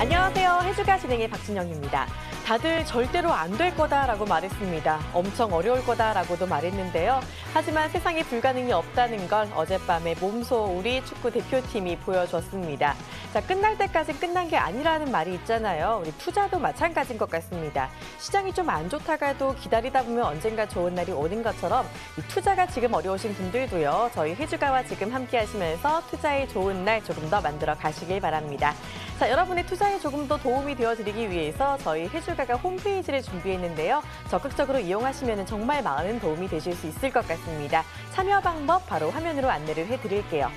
안녕하세요. 해주가 진행의 박진영입니다. 다들 절대로 안 될 거다라고 말했습니다. 엄청 어려울 거다라고도 말했는데요. 하지만 세상에 불가능이 없다는 걸 어젯밤에 몸소 우리 축구 대표팀이 보여줬습니다. 자, 끝날 때까지 끝난 게 아니라는 말이 있잖아요. 우리 투자도 마찬가지인 것 같습니다. 시장이 좀 안 좋다가도 기다리다 보면 언젠가 좋은 날이 오는 것처럼 이 투자가 지금 어려우신 분들도요. 저희 해주가와 지금 함께 하시면서 투자의 좋은 날 조금 더 만들어 가시길 바랍니다. 자, 여러분의 투자에 조금 더 도움이 되어드리기 위해서 저희 해주가가 홈페이지를 준비했는데요. 적극적으로 이용하시면 정말 많은 도움이 되실 수 있을 것 같습니다. 참여 방법 바로 화면으로 안내를 해드릴게요.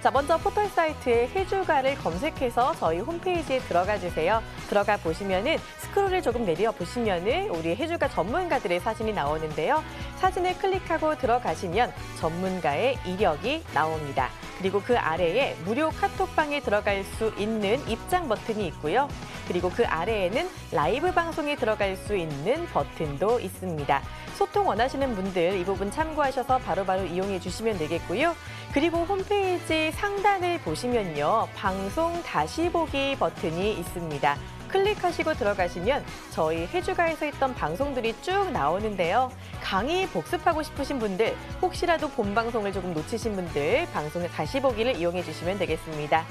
자, 먼저 포털 사이트에 해주가를 검색해서 저희 홈페이지에 들어가 주세요. 들어가 보시면은 스크롤을 조금 내려 보시면은 우리 해주가 전문가들의 사진이 나오는데요. 사진을 클릭하고 들어가시면 전문가의 이력이 나옵니다. 그리고 그 아래에 무료 카톡방에 들어갈 수 있는 입장 버튼이 있고요. 그리고 그 아래에는 라이브 방송에 들어갈 수 있는 버튼도 있습니다. 소통 원하시는 분들 이 부분 참고하셔서 바로바로 이용해 주시면 되겠고요. 그리고 홈페이지 상단을 보시면요. 방송 다시 보기 버튼이 있습니다. 클릭하시고 들어가시면 저희 해주가에서 했던 방송들이 쭉 나오는데요. 강의 복습하고 싶으신 분들, 혹시라도 본 방송을 조금 놓치신 분들 방송을 다시 보기를 이용해 주시면 되겠습니다.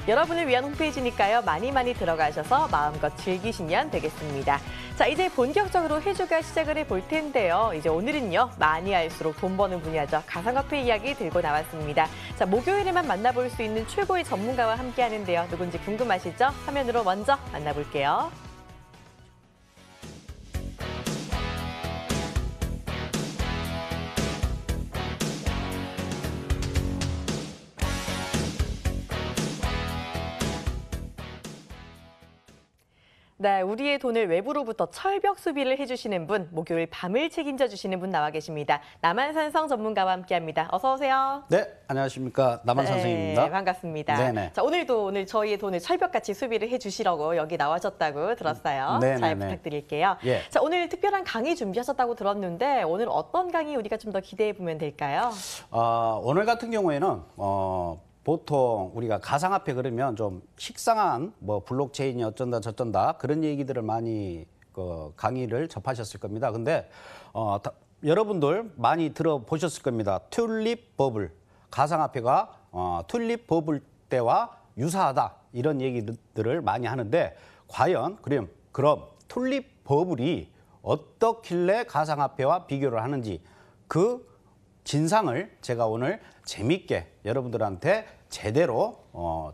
여러분을 위한 홈페이지니까요. 많이 들어가셔서 마음껏 즐기시면 되겠습니다. 자, 이제 본격적으로 해주가 시작을 해볼 텐데요. 이제 오늘은요. 많이 할수록 돈 버는 분야죠. 가상화폐 이야기 들고 나왔습니다. 자, 목요일에만 만나볼 수 있는 최고의 전문가와 함께 하는데요. 누군지 궁금하시죠? 화면으로 먼저 만나볼게요. 네, 우리의 돈을 외부로부터 철벽 수비를 해주시는 분, 목요일 밤을 책임져 주시는 분 나와 계십니다. 남한산성 전문가와 함께합니다. 어서 오세요. 네, 안녕하십니까. 남한산성입니다. 네, 반갑습니다. 네네. 자, 오늘 저희의 돈을 철벽같이 수비를 해주시려고 여기 나와셨다고 들었어요. 네네네. 잘 부탁드릴게요. 예. 자, 오늘 특별한 강의 준비하셨다고 들었는데 오늘 어떤 강의 우리가 좀 더 기대해 보면 될까요? 오늘 같은 경우에는 보통 우리가 가상화폐 그러면 좀 식상한 뭐 블록체인이 어쩐다 저쩐다 그런 얘기들을 많이 강의를 접하셨을 겁니다. 근데 여러분들 많이 들어보셨을 겁니다. 튤립 버블, 가상화폐가 튤립 버블 때와 유사하다 이런 얘기들을 많이 하는데 과연 그럼 튤립 버블이 어떻길래 가상화폐와 비교를 하는지 그 진상을 제가 오늘 재밌게 여러분들한테 제대로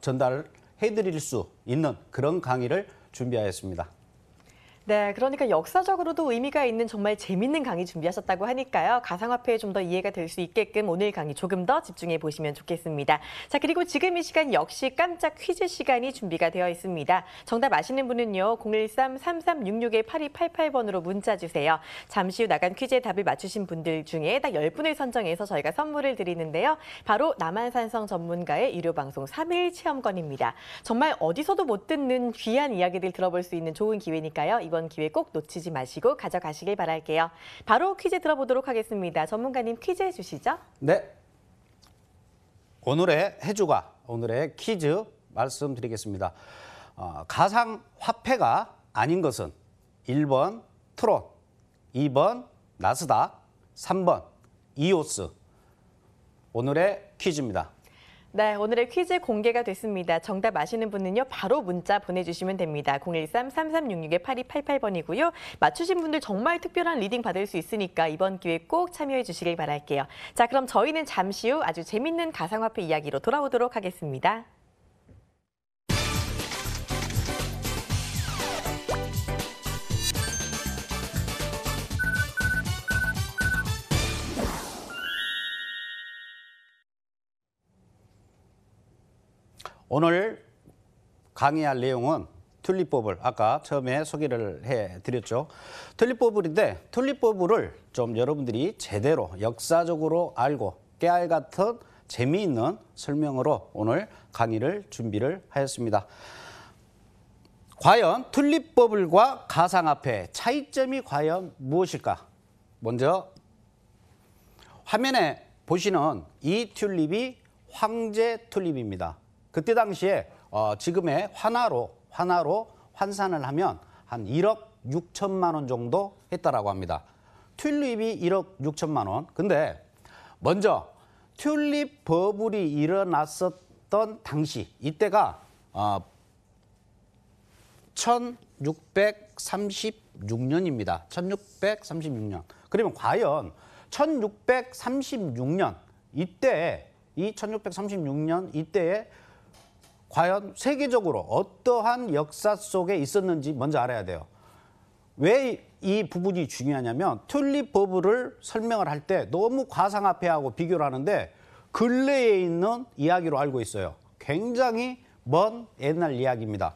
전달해 드릴 수 있는 그런 강의를 준비하였습니다. 네, 그러니까 역사적으로도 의미가 있는 정말 재밌는 강의 준비하셨다고 하니까요. 가상화폐에 좀 더 이해가 될 수 있게끔 오늘 강의 조금 더 집중해 보시면 좋겠습니다. 자, 그리고 지금 이 시간 역시 깜짝 퀴즈 시간이 준비가 되어 있습니다. 정답 아시는 분은요. 013-3366-8288번으로 문자 주세요. 잠시 후 나간 퀴즈의 답을 맞추신 분들 중에 딱 10분을 선정해서 저희가 선물을 드리는데요. 바로 남한산성 전문가의 유료 방송 3일 체험권입니다. 정말 어디서도 못 듣는 귀한 이야기들 들어볼 수 있는 좋은 기회니까요. 이번 기회 꼭 놓치지 마시고 가져가시길 바랄게요. 바로 퀴즈 들어보도록 하겠습니다. 전문가님 퀴즈 주시죠. 네. 오늘의 퀴즈 말씀드리겠습니다. 가상화폐가 아닌 것은 1번 트론, 2번 나스닥, 3번 이오스. 오늘의 퀴즈입니다. 네, 오늘의 퀴즈 공개가 됐습니다. 정답 아시는 분은요, 바로 문자 보내주시면 됩니다. 013-3366-8288번이고요. 맞추신 분들 정말 특별한 리딩 받을 수 있으니까 이번 기회에 꼭 참여해 주시길 바랄게요. 자, 그럼 저희는 잠시 후 아주 재밌는 가상화폐 이야기로 돌아오도록 하겠습니다. 오늘 강의할 내용은 튤립버블, 아까 처음에 소개를 해드렸죠. 튤립버블인데 튤립버블을 좀 여러분들이 제대로 역사적으로 알고 깨알 같은 재미있는 설명으로 오늘 강의를 준비를 하였습니다. 과연 튤립버블과 가상화폐 차이점이 과연 무엇일까? 먼저 화면에 보시는 이 튤립이 황제 튤립입니다. 그때 당시에 지금의 환화로 환화로 환산을 하면 한 1억 6천만 원 정도 했다라고 합니다. 튤립이 1억 6천만 원. 근데 먼저 튤립 버블이 일어났었던 당시 이때가 1636년입니다. 1636년. 그러면 과연 1636년 이때 이 1636년 이때에 과연 세계적으로 어떠한 역사 속에 있었는지 먼저 알아야 돼요. 왜 이 부분이 중요하냐면 튤립 버블을 설명을 할 때 너무 가상화폐하고 비교를 하는데 근래에 있는 이야기로 알고 있어요. 굉장히 먼 옛날 이야기입니다.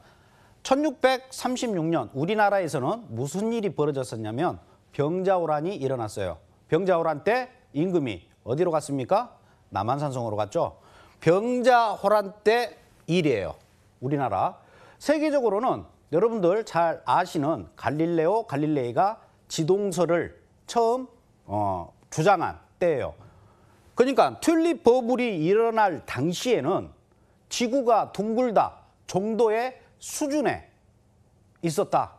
1636년 우리나라에서는 무슨 일이 벌어졌었냐면 병자호란이 일어났어요. 병자호란 때 임금이 어디로 갔습니까? 남한산성으로 갔죠. 병자호란 때 일이에요. 우리나라. 세계적으로는 여러분들 잘 아시는 갈릴레오 갈릴레이가 지동설을 처음 주장한 때예요. 그러니까 튤립 버블이 일어날 당시에는 지구가 둥글다 정도의 수준에 있었다.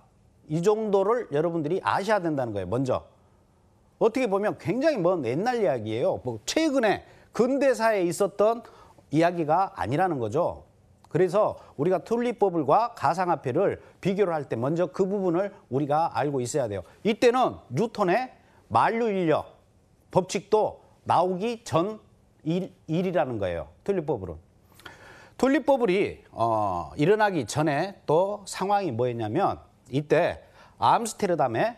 이 정도를 여러분들이 아셔야 된다는 거예요. 먼저. 어떻게 보면 굉장히 먼 옛날 이야기예요. 뭐 최근에 근대사에 있었던 이야기가 아니라는 거죠. 그래서 우리가 튤립 버블과 가상화폐를 비교를 할 때 먼저 그 부분을 우리가 알고 있어야 돼요. 이때는 뉴턴의 만류인력 법칙도 나오기 전 일이라는 거예요. 튤립 버블은. 튤립 버블이 일어나기 전에 또 상황이 뭐였냐면 이때 암스테르담에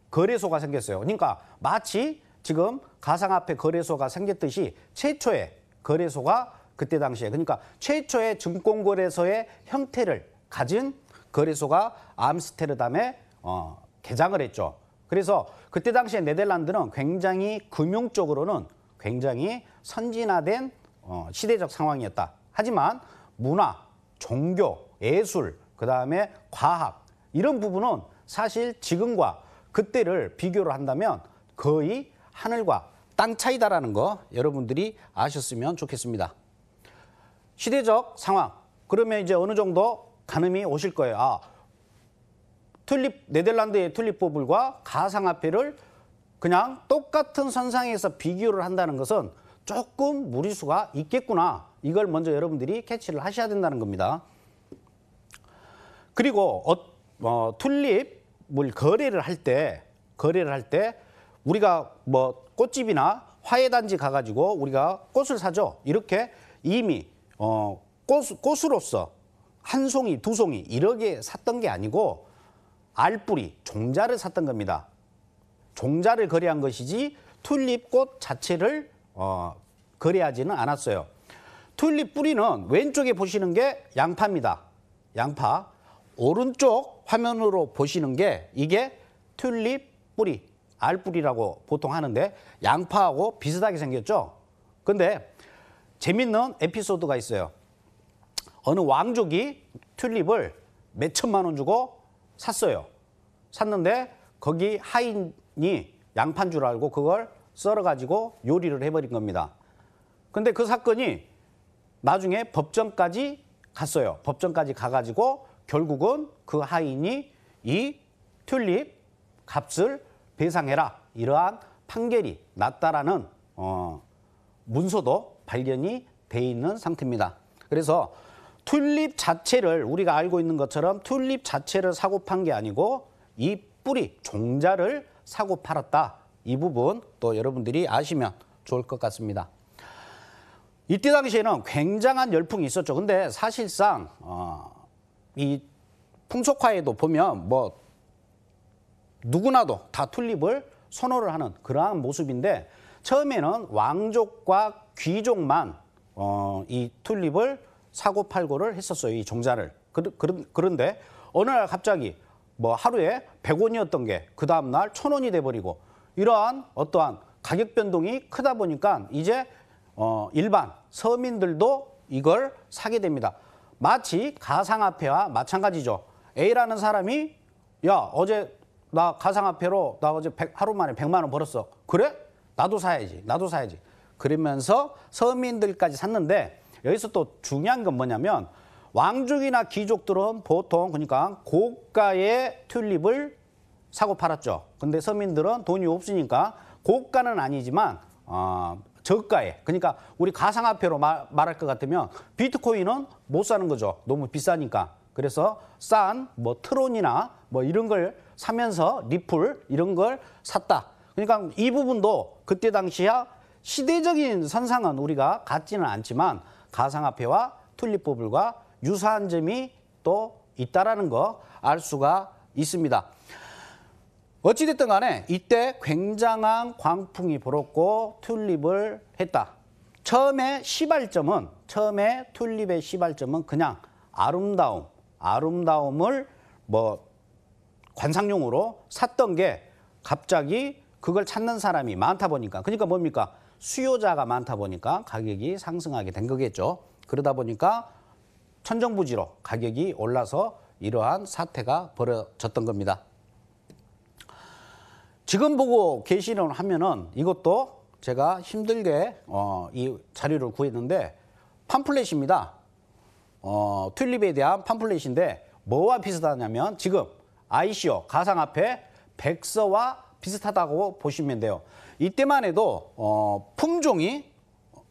거래소가 생겼어요. 그러니까 마치 지금 가상화폐 거래소가 생겼듯이 최초의 거래소가 그때 당시에 그러니까 최초의 증권거래소의 형태를 가진 거래소가 암스테르담에 개장을 했죠. 그래서 그때 당시에 네덜란드는 굉장히 금융적으로는 굉장히 선진화된 시대적 상황이었다. 하지만 문화, 종교, 예술, 그다음에 과학 이런 부분은 사실 지금과 그때를 비교를 한다면 거의 하늘과 땅 차이다라는 거 여러분들이 아셨으면 좋겠습니다. 시대적 상황. 그러면 이제 어느 정도 가늠이 오실 거예요. 네덜란드의 튤립 버블과 가상화폐를 그냥 똑같은 선상에서 비교를 한다는 것은 조금 무리수가 있겠구나. 이걸 먼저 여러분들이 캐치를 하셔야 된다는 겁니다. 그리고 튤립을 거래를 할 때 우리가 뭐 꽃집이나 화훼단지 가가지고 우리가 꽃을 사죠. 이렇게 이미 꽃으로서 한 송이, 두 송이 이렇게 샀던 게 아니고 알뿌리, 종자를 샀던 겁니다. 종자를 거래한 것이지 튤립꽃 자체를 거래하지는 않았어요. 튤립 뿌리는 왼쪽에 보시는 게 양파입니다. 양파. 오른쪽 화면으로 보시는 게 이게 튤립 뿌리, 알뿌리라고 보통 하는데 양파하고 비슷하게 생겼죠. 근데 재밌는 에피소드가 있어요. 어느 왕족이 튤립을 몇 천만 원 주고 샀어요. 샀는데 거기 하인이 양파인 줄 알고 그걸 썰어가지고 요리를 해버린 겁니다. 근데 그 사건이 나중에 법정까지 갔어요. 법정까지 가가지고 결국은 그 하인이 이 튤립 값을 배상해라. 이러한 판결이 났다라는 문서도 발견이 돼 있는 상태입니다. 그래서 튤립 자체를 우리가 알고 있는 것처럼 튤립 자체를 사고 판 게 아니고 이 뿌리, 종자를 사고 팔았다. 이 부분 또 여러분들이 아시면 좋을 것 같습니다. 이때 당시에는 굉장한 열풍이 있었죠. 근데 사실상 이 풍속화에도 보면 뭐 누구나도 다 튤립을 선호를 하는 그러한 모습인데 처음에는 왕족과 귀족만 이 튤립을 사고 팔고를 했었어요. 이 종자를. 그런데 어느 날 갑자기 뭐 하루에 100원이었던 게 그 다음 날 1000원이 돼버리고 이러한 어떠한 가격 변동이 크다 보니까 이제 일반 서민들도 이걸 사게 됩니다. 마치 가상화폐와 마찬가지죠. A라는 사람이 야 어제 나 가상화폐로 나 어제 하루 만에 100만 원 벌었어. 그래? 나도 사야지. 나도 사야지. 그러면서 서민들까지 샀는데 여기서 또 중요한 건 뭐냐면 왕족이나 귀족들은 보통 그러니까 고가의 튤립을 사고 팔았죠. 근데 서민들은 돈이 없으니까 고가는 아니지만 저가에, 그러니까 우리 가상화폐로 말할 것 같으면 비트코인은 못 사는 거죠. 너무 비싸니까. 그래서 싼 뭐 트론이나 뭐 이런 걸 사면서 리플 이런 걸 샀다. 그러니까 이 부분도 그때 당시야 시대적인 선상은 우리가 같지는 않지만 가상화폐와 튤립버블과 유사한 점이 또 있다라는 거 알 수가 있습니다. 어찌됐든 간에 이때 굉장한 광풍이 불었고 튤립을 했다. 처음에 튤립의 시발점은 그냥 아름다움을 뭐 관상용으로 샀던 게 갑자기 그걸 찾는 사람이 많다 보니까, 그러니까 뭡니까? 수요자가 많다 보니까 가격이 상승하게 된 거겠죠. 그러다 보니까 천정부지로 가격이 올라서 이러한 사태가 벌어졌던 겁니다. 지금 보고 계시는 화면은 이것도 제가 힘들게 이 자료를 구했는데 팜플렛입니다. 튤립에 대한 팜플렛인데 뭐와 비슷하냐면 지금 ICO 가상화폐 백서와 비슷하다고 보시면 돼요. 이때만 해도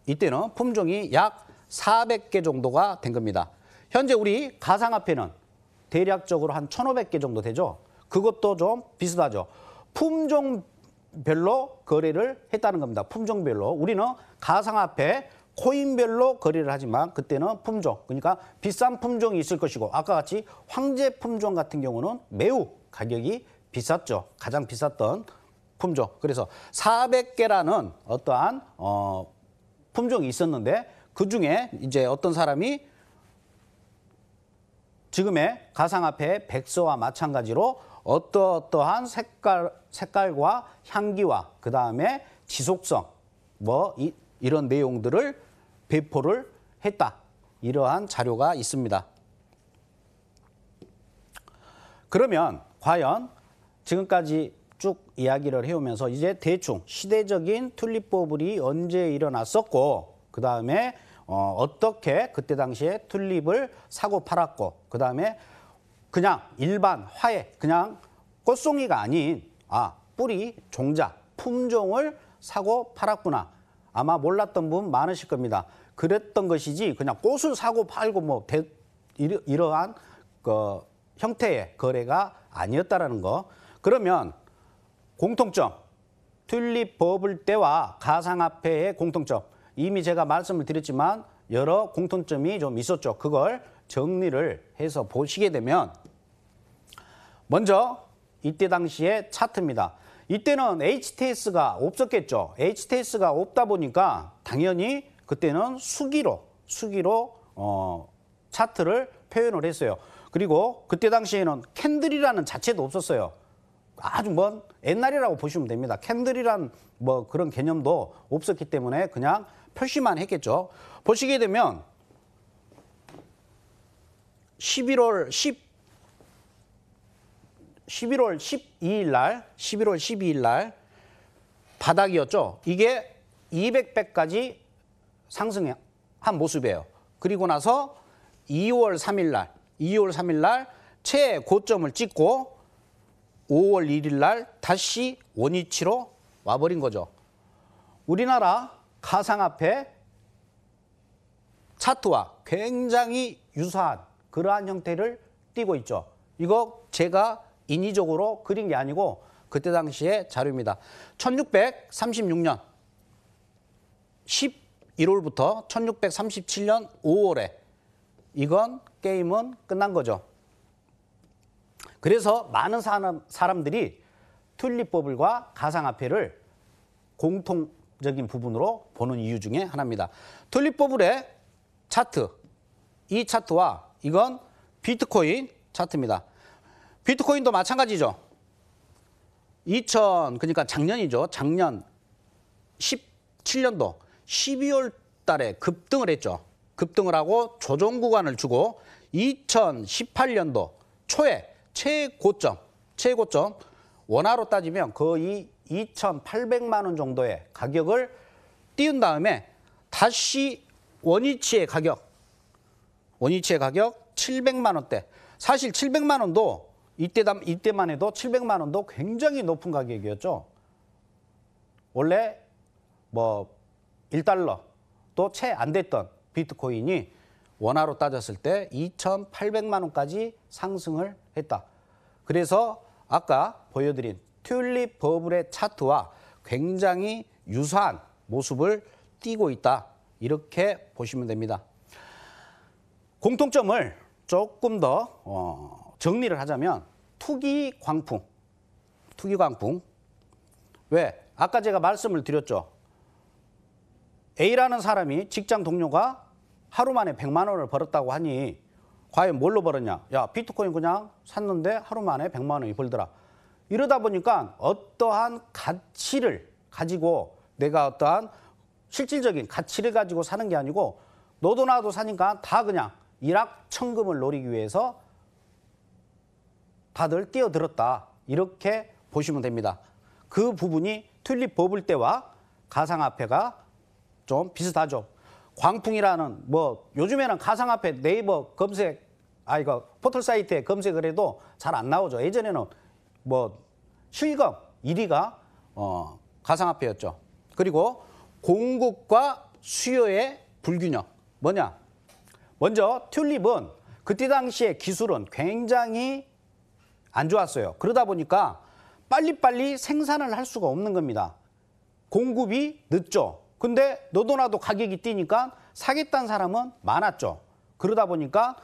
이때는 품종이 약 400개 정도가 된 겁니다. 현재 우리 가상화폐는 대략적으로 한 1,500개 정도 되죠. 그것도 좀 비슷하죠. 품종별로 거래를 했다는 겁니다. 품종별로. 우리는 가상화폐 코인별로 거래를 하지만 그때는 품종, 그러니까 비싼 품종이 있을 것이고 아까 같이 황제 품종 같은 경우는 매우 가격이 비쌌죠. 가장 비쌌던 품종. 그래서 400개라는 어떠한 품종이 있었는데 그중에 이제 어떤 사람이 지금의 가상화폐 백서와 마찬가지로 어떠한 색깔과 향기와 그다음에 지속성 이런 내용들을 배포를 했다. 이러한 자료가 있습니다. 그러면 과연 지금까지 쭉 이야기를 해오면서 이제 대충 시대적인 튤립버블이 언제 일어났었고 그다음에 어떻게 그때 당시에 튤립을 사고 팔았고 그다음에 그냥 일반 화해 그냥 꽃송이가 아닌 뿌리 종자 품종을 사고 팔았구나. 아마 몰랐던 분 많으실 겁니다. 그랬던 것이지 그냥 꽃을 사고 팔고 이러한 형태의 거래가 아니었다라는 거. 그러면 공통점, 튤립 버블 때와 가상화폐의 공통점. 이미 제가 말씀을 드렸지만 여러 공통점이 좀 있었죠. 그걸 정리를 해서 보시게 되면 먼저 이때 당시의 차트입니다. 이때는 HTS가 없었겠죠. HTS가 없다 보니까 당연히 그때는 수기로 차트를 표현을 했어요. 그리고 그때 당시에는 캔들이라는 자체도 없었어요. 아주 먼 옛날이라고 보시면 됩니다. 캔들이란 그런 개념도 없었기 때문에 그냥 표시만 했겠죠. 보시게 되면 11월 12일 날 바닥이었죠. 이게 200배까지 상승한 모습이에요. 그리고 나서 2월 3일 날 최고점을 찍고 5월 1일 날 다시 원위치로 와버린 거죠. 우리나라 가상화폐 차트와 굉장히 유사한 그러한 형태를 띠고 있죠. 이거 제가 인위적으로 그린 게 아니고 그때 당시의 자료입니다. 1636년 11월부터 1637년 5월에 이건 게임은 끝난 거죠. 그래서 많은 사람들이 튤립버블과 가상화폐를 공통적인 부분으로 보는 이유 중에 하나입니다. 튤립버블의 차트, 이 차트와 이건 비트코인 차트입니다. 비트코인도 마찬가지죠. 그러니까 작년이죠. 작년 17년도 12월 달에 급등을 했죠. 급등을 하고 조정 구간을 주고 2018년도 초에 최고점 원화로 따지면 거의 2,800만 원 정도의 가격을 띄운 다음에 다시 원위치의 가격 원위치의 가격 700만 원대. 사실 700만 원도 이때만 해도 700만 원도 굉장히 높은 가격이었죠. 원래 뭐 1달러도 채 안 됐던 비트코인이 원화로 따졌을 때 2,800만 원까지 상승을 했다. 그래서 아까 보여드린 튤립 버블의 차트와 굉장히 유사한 모습을 띠고 있다. 이렇게 보시면 됩니다. 공통점을 조금 더 정리를 하자면 투기 광풍. 왜? 아까 제가 말씀을 드렸죠. A라는 사람이 직장 동료가 하루 만에 100만 원을 벌었다고 하니 과연 뭘로 벌었냐? 야, 비트코인 그냥 샀는데 하루 만에 100만 원이 벌더라. 이러다 보니까 어떠한 가치를 가지고 내가 어떠한 실질적인 가치를 가지고 사는 게 아니고 너도 나도 사니까 다 그냥 일확천금을 노리기 위해서 다들 뛰어들었다. 이렇게 보시면 됩니다. 그 부분이 튤립 버블 때와 가상화폐가 좀 비슷하죠. 광풍이라는 뭐 요즘에는 가상화폐 네이버 검색 이거 포털 사이트에 검색을 해도 잘 안 나오죠. 예전에는 뭐 실검 1위가 가상화폐였죠. 그리고 공급과 수요의 불균형. 뭐냐? 먼저 튤립은 그때 당시의 기술은 굉장히 안 좋았어요. 그러다 보니까 빨리빨리 생산을 할 수가 없는 겁니다. 공급이 늦죠. 근데 너도 나도 가격이 뛰니까 사겠다는 사람은 많았죠. 그러다 보니까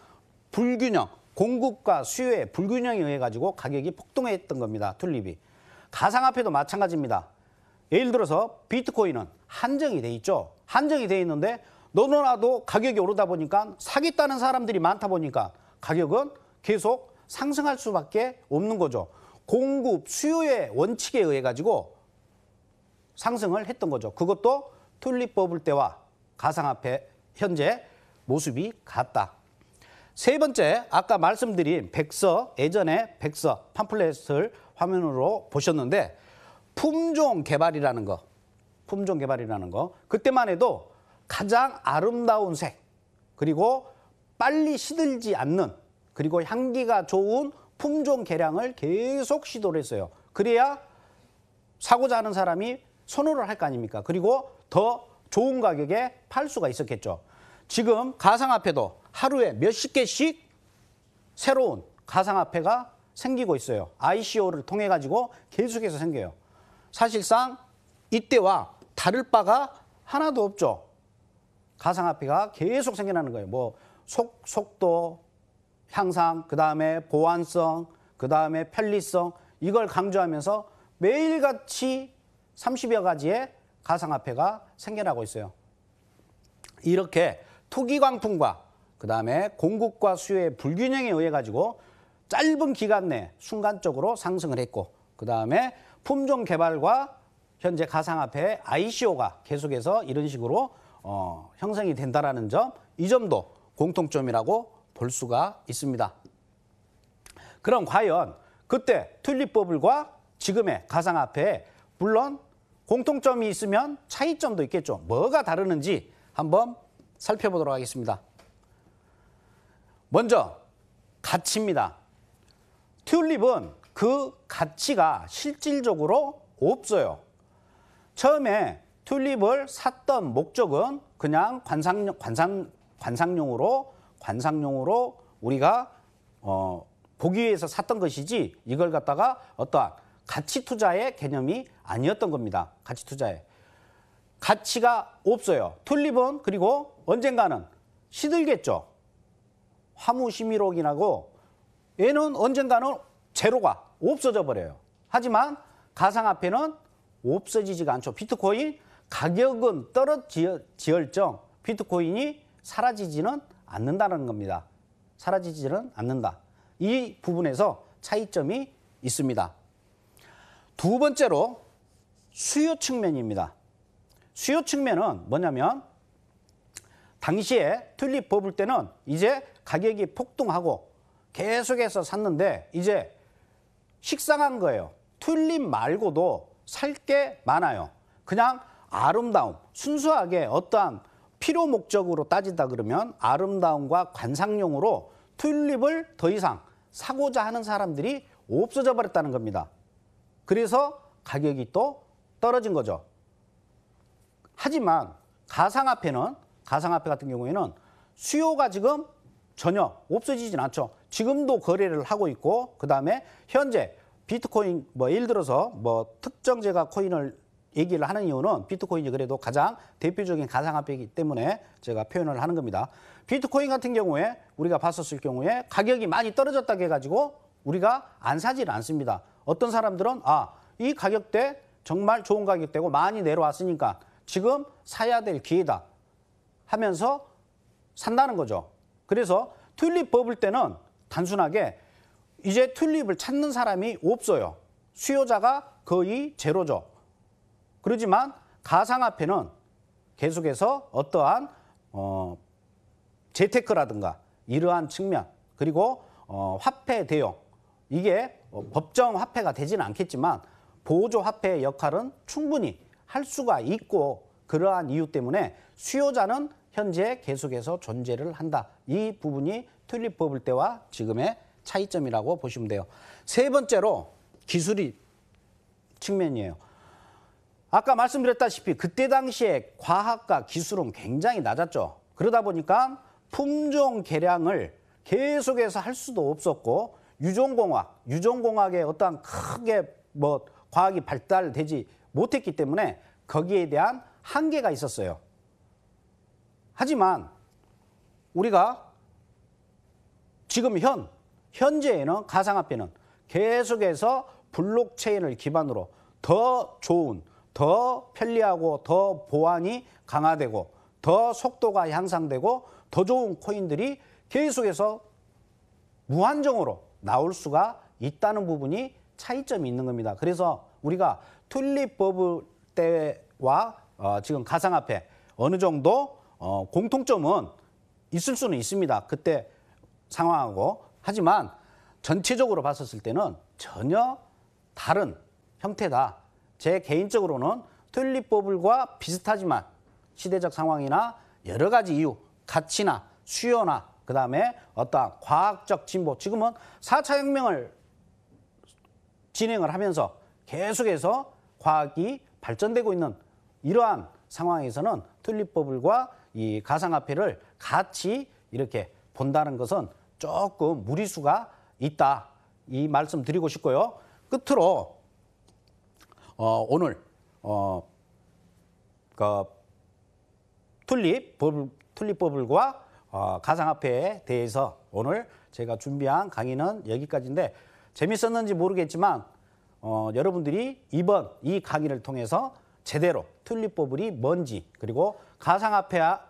불균형, 공급과 수요의 불균형에 의해 가지고 가격이 폭등했던 겁니다. 튤립이. 가상화폐도 마찬가지입니다. 예를 들어서 비트코인은 한정이 돼 있죠. 한정이 돼 있는데 너도 나도 가격이 오르다 보니까 사겠다는 사람들이 많다 보니까 가격은 계속 상승할 수밖에 없는 거죠. 공급, 수요의 원칙에 의해 가지고 상승을 했던 거죠. 그것도 튤립 버블 때와 가상화폐 현재 모습이 같다. 세 번째, 아까 말씀드린 백서, 예전에 백서 팜플렛을 화면으로 보셨는데 품종 개발이라는 거, 그때만 해도 가장 아름다운 색, 그리고 빨리 시들지 않는, 그리고 향기가 좋은 품종 개량을 계속 시도를 했어요. 그래야 사고자 하는 사람이 선호를 할 거 아닙니까? 그리고 더 좋은 가격에 팔 수가 있었겠죠. 지금 가상화폐도 하루에 몇십 개씩 새로운 가상화폐가 생기고 있어요. ICO를 통해 가지고 계속해서 생겨요. 사실상 이때와 다를 바가 하나도 없죠. 가상화폐가 계속 생겨나는 거예요. 뭐 속도 향상, 그다음에 보안성, 그다음에 편리성, 이걸 강조하면서 매일같이 30여 가지의 가상화폐가 생겨나고 있어요. 이렇게 투기 광풍과 그다음에 공급과 수요의 불균형에 의해 가지고 짧은 기간 내 순간적으로 상승을 했고, 그다음에 품종 개발과 현재 가상화폐 ICO가 계속해서 이런 식으로 형성이 된다라는 점, 이 점도 공통점이라고 볼 수가 있습니다. 그럼 과연 그때 튤립 버블과 지금의 가상화폐에 물론 공통점이 있으면 차이점도 있겠죠. 뭐가 다르는지 한번 살펴보도록 하겠습니다. 먼저 가치입니다. 튤립은 그 가치가 실질적으로 없어요. 처음에 튤립을 샀던 목적은 그냥 관상용으로 우리가 보기 위해서 샀던 것이지 이걸 갖다가 어떠한 가치 투자의 개념이 아니었던 겁니다. 가치 투자에. 가치가 없어요. 튤립은 그리고 언젠가는 시들겠죠. 화무심이록이라고 얘는 언젠가는 제로가 없어져 버려요. 하지만 가상화폐는 없어지지가 않죠. 비트코인 가격은 떨어지얼정 비트코인이 사라지지는 않는다는 겁니다. 사라지지는 않는다. 이 부분에서 차이점이 있습니다. 두 번째로 수요 측면입니다. 수요 측면은 뭐냐면 당시에 튤립 버블 때는 이제 가격이 폭등하고 계속해서 샀는데 이제 식상한 거예요. 튤립 말고도 살 게 많아요. 그냥 아름다움, 순수하게 어떠한 필요 목적으로 따지다 그러면 아름다움과 관상용으로 튤립을 더 이상 사고자 하는 사람들이 없어져 버렸다는 겁니다. 그래서 가격이 또 떨어진 거죠. 하지만 가상화폐 같은 경우에는 수요가 지금 전혀 없어지진 않죠. 지금도 거래를 하고 있고, 그다음에 현재 비트코인 예를 들어서 특정 제가 코인을 얘기를 하는 이유는 비트코인이 그래도 가장 대표적인 가상화폐이기 때문에 제가 표현을 하는 겁니다. 비트코인 같은 경우에 우리가 봤었을 경우에 가격이 많이 떨어졌다고 해가지고 우리가 안 사지를 않습니다. 어떤 사람들은 이 가격대 정말 좋은 가격대고 많이 내려왔으니까 지금 사야 될 기회다 하면서 산다는 거죠. 그래서 튤립 버블 때는 단순하게 이제 튤립을 찾는 사람이 없어요. 수요자가 거의 제로죠. 그렇지만 가상화폐는 계속해서 어떠한 재테크라든가 이러한 측면, 그리고 화폐 대용, 이게 법정 화폐가 되지는 않겠지만 보조 화폐의 역할은 충분히 할 수가 있고, 그러한 이유 때문에 수요자는 현재 계속해서 존재를 한다. 이 부분이 튤립 버블 때와 지금의 차이점이라고 보시면 돼요. 세 번째로 기술이 측면이에요. 아까 말씀드렸다시피 그때 당시에 과학과 기술은 굉장히 낮았죠. 그러다 보니까 품종 개량을 계속해서 할 수도 없었고, 유전공학에 어떠한 크게 과학이 발달되지 못했기 때문에 거기에 대한 한계가 있었어요. 하지만 우리가 지금 현재에는 가상화폐는 계속해서 블록체인을 기반으로 더 좋은, 더 편리하고 더 보안이 강화되고 더 속도가 향상되고 더 좋은 코인들이 계속해서 무한정으로 나올 수가 있다는 부분이 차이점이 있는 겁니다. 그래서 우리가 튤립 버블 때와 지금 가상화폐 어느 정도 공통점은 있을 수는 있습니다. 그때 상황하고. 하지만 전체적으로 봤었을 때는 전혀 다른 형태다. 제 개인적으로는 튤립 버블과 비슷하지만 시대적 상황이나 여러 가지 이유, 가치나 수요나 그다음에 어떠한 과학적 진보, 지금은 4차 혁명을 진행을 하면서 계속해서 과학이 발전되고 있는 이러한 상황에서는 튤립 버블과 이 가상화폐를 같이 이렇게 본다는 것은 조금 무리수가 있다. 이 말씀 드리고 싶고요. 끝으로 오늘 튤립 버블과 가상화폐에 대해서 오늘 제가 준비한 강의는 여기까지인데 재밌었는지 모르겠지만 여러분들이 이번 이 강의를 통해서 제대로 튤립 버블이 뭔지, 그리고 가상화폐가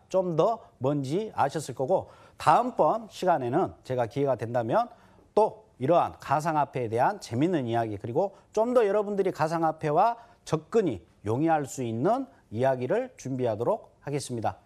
좀 더 뭔지 아셨을 거고, 다음번 시간에는 제가 기회가 된다면 또 이러한 가상화폐에 대한 재밌는 이야기, 그리고 좀 더 여러분들이 가상화폐와 접근이 용이할 수 있는 이야기를 준비하도록 하겠습니다.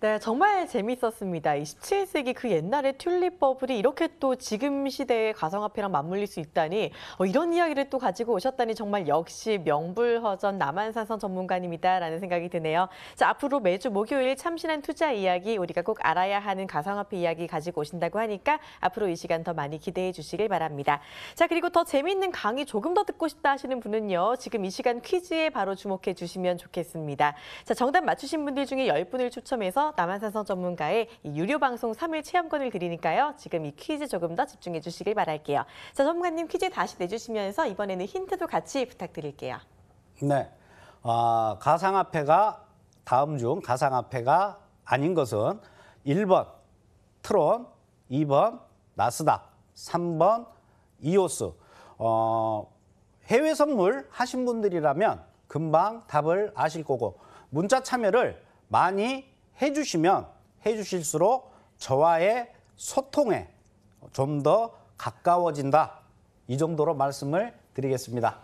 네, 정말 재밌었습니다. 17세기 그 옛날의 튤립 버블이 이렇게 또 지금 시대의 가상화폐랑 맞물릴 수 있다니, 이런 이야기를 또 가지고 오셨다니 정말 역시 명불허전 남한산성 전문가님이다라는 생각이 드네요. 자, 앞으로 매주 목요일 참신한 투자 이야기, 우리가 꼭 알아야 하는 가상화폐 이야기 가지고 오신다고 하니까 앞으로 이 시간 더 많이 기대해 주시길 바랍니다. 자, 그리고 더 재미있는 강의 조금 더 듣고 싶다 하시는 분은요, 지금 이 시간 퀴즈에 바로 주목해 주시면 좋겠습니다. 자, 정답 맞추신 분들 중에 10분을 추첨해서 남한산성 전문가의 이 유료 방송 3일 체험권을 드리니까요. 지금 이 퀴즈 조금 더 집중해 주시길 바랄게요. 자, 전문가님 퀴즈 다시 내주시면서 이번에는 힌트도 같이 부탁드릴게요. 네, 가상화폐가 다음 중 가상화폐가 아닌 것은 1번 트론, 2번 나스닥, 3번 이오스. 해외 선물 하신 분들이라면 금방 답을 아실 거고, 문자 참여를 많이 해주실수록 저와의 소통에 좀 더 가까워진다. 이 정도로 말씀을 드리겠습니다.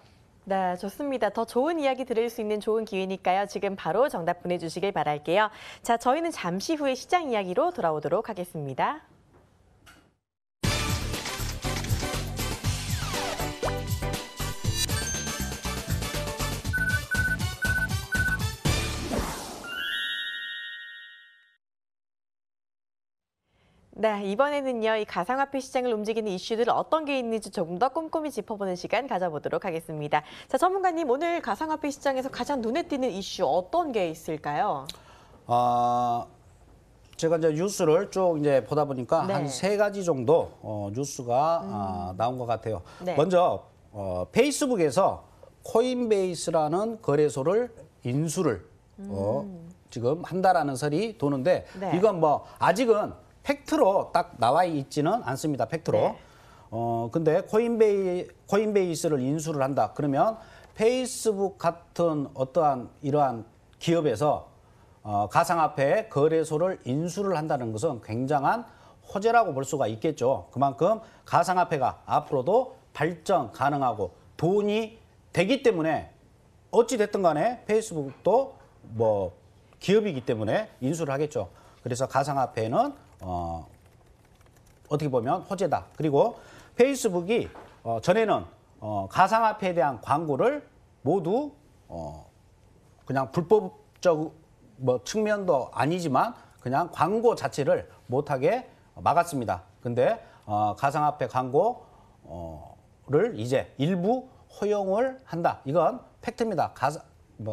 네, 좋습니다. 더 좋은 이야기 들을 수 있는 좋은 기회니까요. 지금 바로 정답 보내주시길 바랄게요. 자, 저희는 잠시 후에 시장 이야기로 돌아오도록 하겠습니다. 네, 이번에는요, 이 가상화폐 시장을 움직이는 이슈들 어떤 게 있는지 조금 더 꼼꼼히 짚어보는 시간 가져보도록 하겠습니다. 자, 전문가님, 오늘 가상화폐 시장에서 가장 눈에 띄는 이슈 어떤 게 있을까요? 제가 이제 뉴스를 쭉 이제 보다 보니까 네. 한 3가지 정도 뉴스가 나온 것 같아요. 네. 먼저 페이스북에서 코인베이스라는 거래소를 인수를 지금 한다라는 설이 도는데 네. 이건 뭐 아직은 팩트로 딱 나와 있지는 않습니다. 팩트로. 네. 근데 코인베이스를 인수를 한다. 그러면 페이스북 같은 어떠한 이러한 기업에서 가상화폐 거래소를 인수를 한다는 것은 굉장한 호재라고 볼 수가 있겠죠. 그만큼 가상화폐가 앞으로도 발전 가능하고 돈이 되기 때문에 어찌 됐든 간에 페이스북도 뭐 기업이기 때문에 인수를 하겠죠. 그래서 가상화폐는 어떻게 보면 호재다. 그리고 페이스북이 전에는 가상화폐에 대한 광고를 모두 그냥 불법적 뭐 측면도 아니지만 그냥 광고 자체를 못하게 막았습니다. 근데 가상화폐 광고를 이제 일부 허용을 한다. 이건 팩트입니다.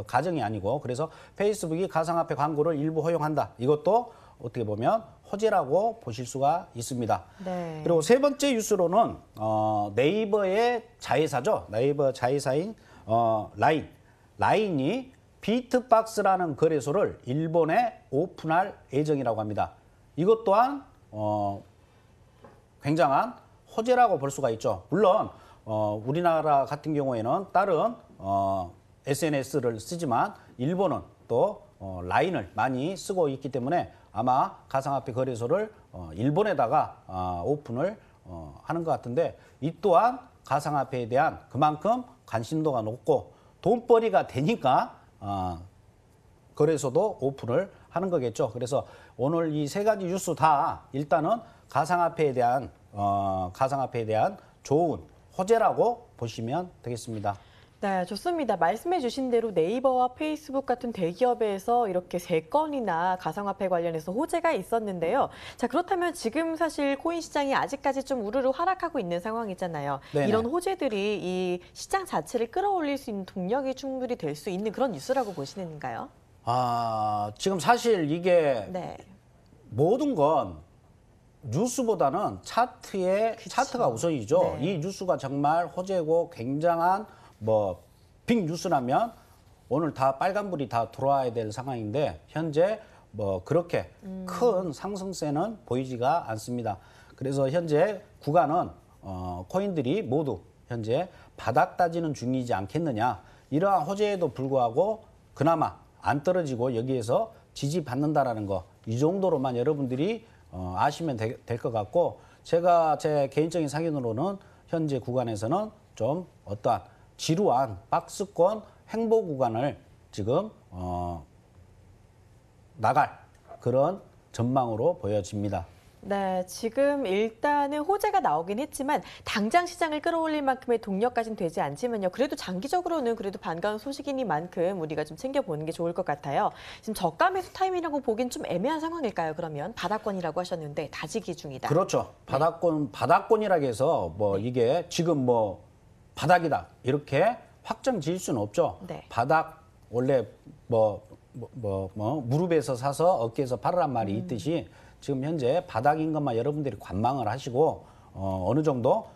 가정이 아니고. 그래서 페이스북이 가상화폐 광고를 일부 허용한다. 이것도 어떻게 보면 호재라고 보실 수가 있습니다. 네. 그리고 세 번째 뉴스로는 네이버의 자회사죠. 네이버 자회사인 라인이 비트박스라는 거래소를 일본에 오픈할 예정이라고 합니다. 이것 또한 굉장한 호재라고 볼 수가 있죠. 물론 우리나라 같은 경우에는 다른 SNS를 쓰지만 일본은 또 라인을 많이 쓰고 있기 때문에 아마 가상화폐 거래소를 일본에다가 오픈을 하는 것 같은데 이 또한 가상화폐에 대한 그만큼 관심도가 높고 돈벌이가 되니까 거래소도 오픈을 하는 거겠죠. 그래서 오늘 이 3가지 뉴스 다 일단은 가상화폐에 대한 좋은 호재라고 보시면 되겠습니다. 네, 좋습니다. 말씀해 주신 대로 네이버와 페이스북 같은 대기업에서 이렇게 3건이나 가상화폐 관련해서 호재가 있었는데요. 자, 그렇다면 지금 사실 코인 시장이 아직까지 좀 우르르 하락하고 있는 상황이잖아요. 네네. 이런 호재들이 이 시장 자체를 끌어올릴 수 있는 동력이 충분히 될 수 있는 그런 뉴스라고 보시는가요? 지금 사실 이게 네. 모든 건 뉴스보다는 차트가 우선이죠. 네. 이 뉴스가 정말 호재고 굉장한 빅 뉴스라면 오늘 다 빨간불이 다 들어와야 될 상황인데 현재 그렇게 큰 상승세는 보이지가 않습니다. 그래서 현재 구간은 코인들이 모두 현재 바닥 다지는 중이지 않겠느냐. 이러한 호재에도 불구하고 그나마 안 떨어지고 여기에서 지지받는다라는 거. 이 정도로만 여러분들이 아시면 될 것 같고 제가 제 개인적인 상견으로는 현재 구간에서는 좀 어떠한 지루한 박스권 횡보 구간을 지금 나갈 그런 전망으로 보여집니다. 네, 지금 일단은 호재가 나오긴 했지만 당장 시장을 끌어올릴 만큼의 동력까지는 되지 않지만요. 그래도 장기적으로는 그래도 반가운 소식이니만큼 우리가 좀 챙겨보는 게 좋을 것 같아요. 지금 저가 매수 타이밍이라고 보긴 좀 애매한 상황일까요? 그러면 바닥권이라고 하셨는데 다지기 중이다. 그렇죠. 바닥권이라고 해서 이게 지금 바닥이다 이렇게 확정 지을 수는 없죠. 네. 바닥 원래 무릎에서 사서 어깨에서 팔으란 말이 있듯이 지금 현재 바닥인 것만 여러분들이 관망을 하시고 어느 정도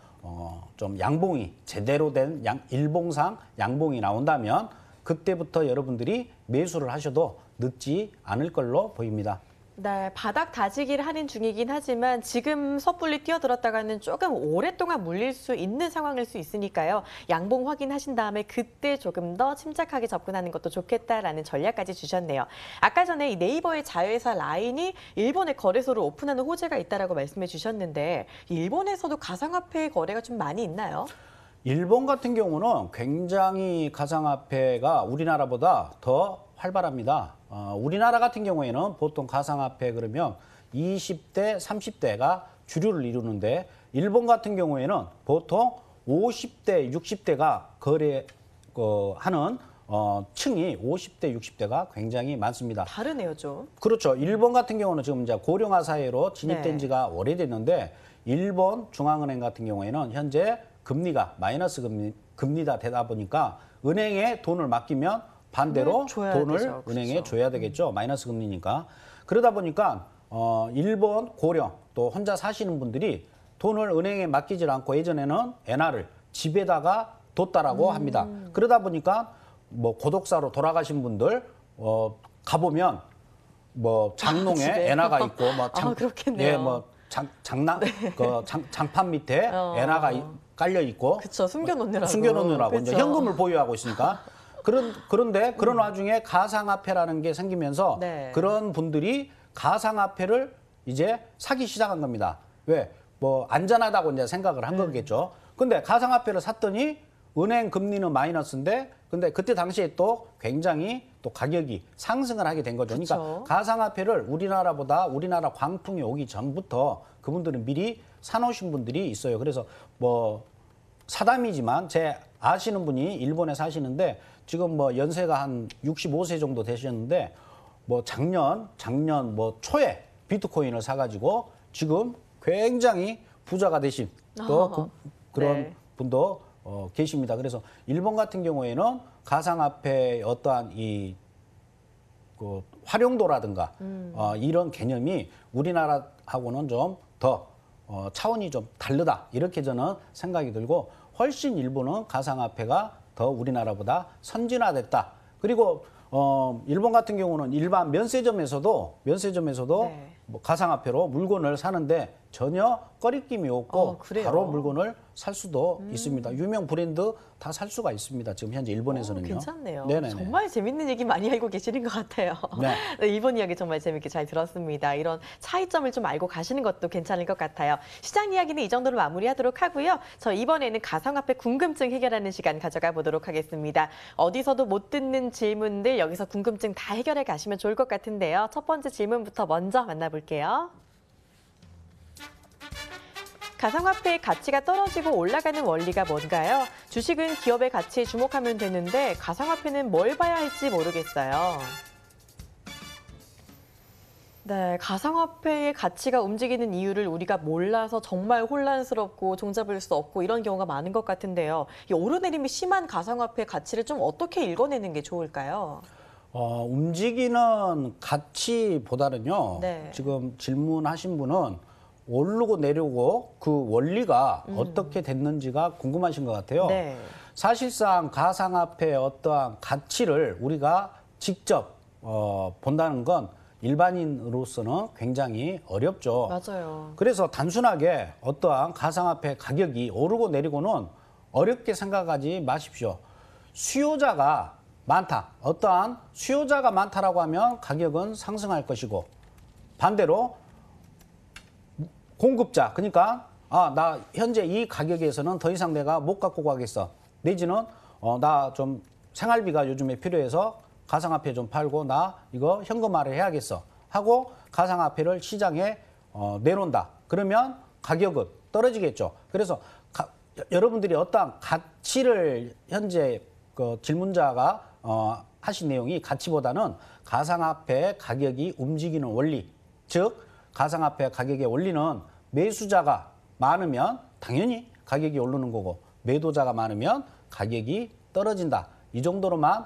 좀 양봉이 제대로 된 일봉상 양봉이 나온다면 그때부터 여러분들이 매수를 하셔도 늦지 않을 걸로 보입니다. 네, 바닥 다지기를 하는 중이긴 하지만 지금 섣불리 뛰어들었다가는 조금 오랫동안 물릴 수 있는 상황일 수 있으니까요. 양봉 확인하신 다음에 그때 조금 더 침착하게 접근하는 것도 좋겠다라는 전략까지 주셨네요. 아까 전에 이 네이버의 자회사 라인이 일본의 거래소를 오픈하는 호재가 있다라고 말씀해 주셨는데 일본에서도 가상화폐 거래가 좀 많이 있나요? 일본 같은 경우는 굉장히 가상화폐가 우리나라보다 더 활발합니다. 우리나라 같은 경우에는 보통 가상화폐 그러면 20대, 30대가 주류를 이루는데 일본 같은 경우에는 보통 50대, 60대가 거래하는 층이 50대, 60대가 굉장히 많습니다. 다르네요, 좀. 그렇죠. 일본 같은 경우는 지금 이제 고령화 사회로 진입된 네. 지가 오래됐는데 일본 중앙은행 같은 경우에는 현재 금리가 마이너스 금리다 되다 보니까 은행에 돈을 맡기면 반대로 줘야 돈을 되죠. 은행에 그렇죠. 줘야 되겠죠. 마이너스 금리니까. 그러다 보니까 일본 고령 또 혼자 사시는 분들이 돈을 은행에 맡기질 않고 예전에는 엔화를 집에다가 뒀다라고 합니다. 그러다 보니까 뭐 고독사로 돌아가신 분들 가보면 뭐 장롱에 집에? 엔화가 있고 뭐 그렇겠네요. 예, 뭐 장난 장판 밑에 엔화가 깔려 있고 그쵸, 숨겨놓느라고. 숨겨놓느라고 이제 그쵸. 현금을 보유하고 있으니까 그런데 그런 와중에 가상화폐라는 게 생기면서 네. 그런 분들이 가상화폐를 이제 사기 시작한 겁니다. 왜? 뭐 안전하다고 이제 생각을 한 거겠죠. 근데 가상화폐를 샀더니 은행 금리는 마이너스인데 근데 그때 당시에 또 굉장히 또 가격이 상승을 하게 된 거죠. 그러니까 그쵸. 가상화폐를 우리나라 광풍이 오기 전부터 그분들은 미리 사놓으신 분들이 있어요. 그래서 뭐 사담이지만 제 아시는 분이 일본에 사시는데 지금 뭐 연세가 한 65세 정도 되셨는데 뭐 작년 뭐 초에 비트코인을 사가지고 지금 굉장히 부자가 되신 또 그런 네. 분도 계십니다. 그래서 일본 같은 경우에는 가상화폐의 어떠한 그 활용도라든가 이런 개념이 우리나라하고는 좀 더 차원이 좀 다르다 이렇게 저는 생각이 들고 훨씬 일본은 가상화폐가 더 우리나라보다 선진화됐다. 그리고 일본 같은 경우는 일반 면세점에서도 네. 뭐 가상화폐로 물건을 사는데 전혀 꺼리낌이 없고 그래요? 바로 물건을 살 수도 있습니다. 유명 브랜드 다 살 수가 있습니다. 지금 현재 일본에서는요. 괜찮네요. 네네네. 정말 재밌는 얘기 많이 알고 계시는 것 같아요. 네. 네, 일본 이야기 정말 재밌게 잘 들었습니다. 이런 차이점을 좀 알고 가시는 것도 괜찮을 것 같아요. 시장 이야기는 이 정도로 마무리하도록 하고요. 저 이번에는 가상화폐 궁금증 해결하는 시간 가져가 보도록 하겠습니다. 어디서도 못 듣는 질문들 여기서 궁금증 다 해결해 가시면 좋을 것 같은데요. 첫 번째 질문부터 먼저 만나볼게요. 가상화폐의 가치가 떨어지고 올라가는 원리가 뭔가요? 주식은 기업의 가치에 주목하면 되는데 가상화폐는 뭘 봐야 할지 모르겠어요. 네, 가상화폐의 가치가 움직이는 이유를 우리가 몰라서 정말 혼란스럽고 종잡을 수 없고 이런 경우가 많은 것 같은데요. 이 오르내림이 심한 가상화폐의 가치를 좀 어떻게 읽어내는 게 좋을까요? 움직이는 가치보다는요. 네. 지금 질문하신 분은 오르고 내리고 그 원리가 어떻게 됐는지가 궁금하신 것 같아요. 네. 사실상 가상화폐의 어떠한 가치를 우리가 직접 본다는 건 일반인으로서는 굉장히 어렵죠. 맞아요. 그래서 단순하게 어떠한 가상화폐 가격이 오르고 내리고는 어렵게 생각하지 마십시오. 수요자가 많다. 어떠한 수요자가 많다라고 하면 가격은 상승할 것이고 반대로 공급자, 그러니까 나 현재 이 가격에서는 더 이상 내가 못 갖고 가겠어. 내지는 나 좀 생활비가 요즘에 필요해서 가상화폐 좀 팔고 나 이거 현금화를 해야겠어 하고 가상화폐를 시장에 내놓는다. 그러면 가격은 떨어지겠죠. 그래서 여러분들이 어떠한 가치를 현재 그 질문자가 하신 내용이 가치보다는 가상화폐 가격이 움직이는 원리, 즉 가상화폐 가격의 원리는 매수자가 많으면 당연히 가격이 오르는 거고 매도자가 많으면 가격이 떨어진다. 이 정도로만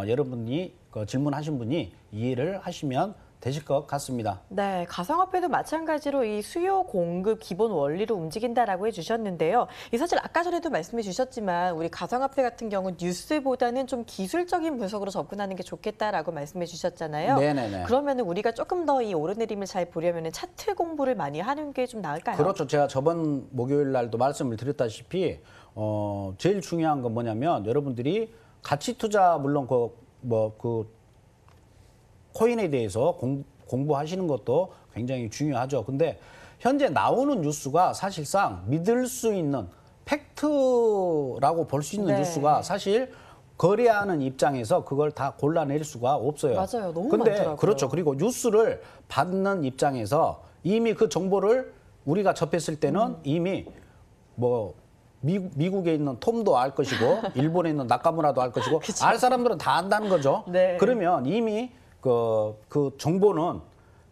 여러분이 질문하신 분이 이해를 하시면 되실 것 같습니다. 네, 가상화폐도 마찬가지로 이 수요 공급 기본 원리로 움직인다라고 해주셨는데요. 이 사실 아까 전에도 말씀해 주셨지만 우리 가상화폐 같은 경우 뉴스보다는 좀 기술적인 분석으로 접근하는 게 좋겠다라고 말씀해 주셨잖아요. 네네네. 그러면 우리가 조금 더 이 오르내림을 잘 보려면 차트 공부를 많이 하는 게 좀 나을까요? 그렇죠. 제가 저번 목요일 날도 말씀을 드렸다시피 제일 중요한 건 뭐냐면 여러분들이 가치 투자 물론 그 코인에 대해서 공부하시는 것도 굉장히 중요하죠. 근데 현재 나오는 뉴스가 사실상 믿을 수 있는 팩트라고 볼 수 있는 네. 뉴스가 사실 거래하는 입장에서 그걸 다 골라낼 수가 없어요. 맞아요. 너무 근데 많더라고요. 그렇죠. 그리고 뉴스를 받는 입장에서 이미 그 정보를 우리가 접했을 때는 이미 뭐 미국에 있는 톰도 알 것이고 일본에 있는 나카무라도 알 것이고 그쵸. 알 사람들은 다 안다는 거죠. 네. 그러면 이미 그 정보는